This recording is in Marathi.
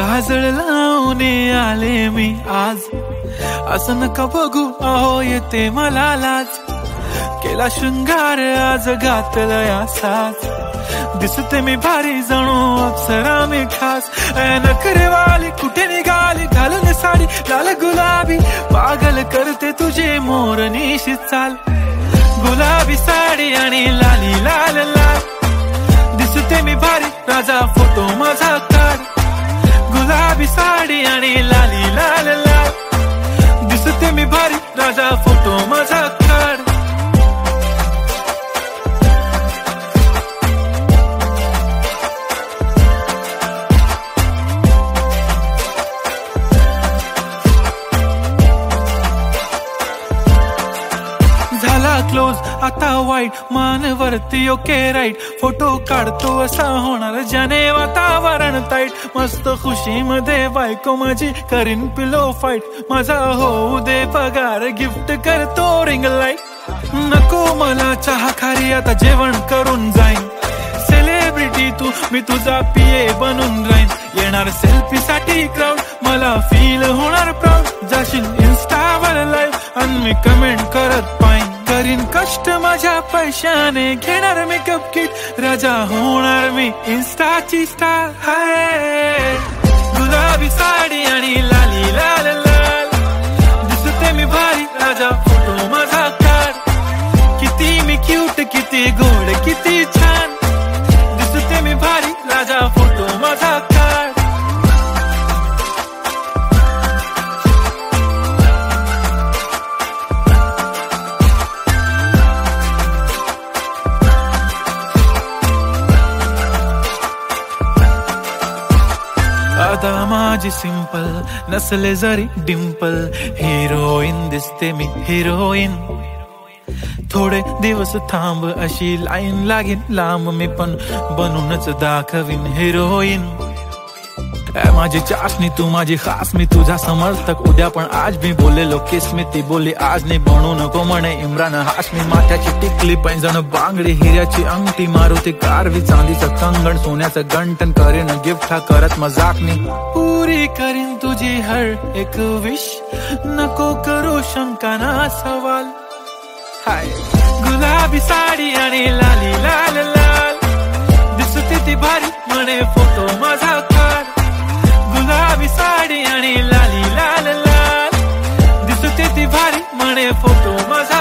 काजळ लावून आले मी आज, असं नका बघू अहो येते मला लाज. केला शृंगार आज घातला या साज, दिसते मी भारी जणू अप्सरा मी खास. नखरेवाली कुठे निघाली घालून साडी लाल गुलाबी, पागल करते तुझे मोरनीशी चाल. गुलाबी साडी आणि लाली लाल लाल, दिसते मी भारी राजा फोटो माझा काढ. गुलाबी साडी आणि लाली लाल लाल, दिसते मी भारी राजा फोटो माझा काढ. झाला क्लोज आता वाईट, मानवरती ओके राईट. फोटो काढतो असा होणार ज्याने वातावरण ताईट. मस्त खुशी मध्ये बायको माझी करीन पिलो फाईट. माझा होऊ दे पगार गिफ्ट करतो रिंग लाईट. नको मला चहा खारी आता जेवण करून जाईन. सेलिब्रिटी तू मी तुझा पिये बनून राहीन. येणार सेल्फी साठी क्राऊड मला फील होणार प्राऊड. जाशील इन्स्टावर लाईव्ह आणि मी कमेंट करत पाईन. करीन कष्ट माझ्या पैशाने घेणार मेकअप किट. राजा होणार मी इन्स्टाची स्टार. हाय गुलाबी साडी आणि लाली लाल लाल, दिसते मी भारी राजा फोटो माझा काढ. किती मी क्यूट किती गोड किती छान, दिसते मी भारी राजा फोटो माझा काढ. आता माझी सिंपल नसले जरी डिंपल, हिरोईन दिसते मी हिरोईन. थोडे दिवस थांब अशी लाईन लागेल लांब, मी पण बनूनच दाखवीन हिरोईन. माझी चाशनी तू माझी खास, मी तुझा समर्थक उद्या पण आज. मी बोललेलो किस मी ती बोलली आज नाही. बनू नको म्हणे इम्रान हाशमी. माथ्याची टिकली पैंजण बांगडी, हिऱ्याची अंगठी, मारुती कारवी, चांदीचं कंगण, सोन्याचं गंटन. करीन गिफ्ट हा करत मजाकनी. पुरी करीन तुझी हर एक विश, नको करू शंका ना सवाल. हाय गुलाबी साडी आणि लाली लाल लाल, दिसते ती भारी म्हणे फोटो माझा काढ. गुलाबी साडी आणि लाली लाल लाल, दिसते ती भारी म्हणे फोटो माझा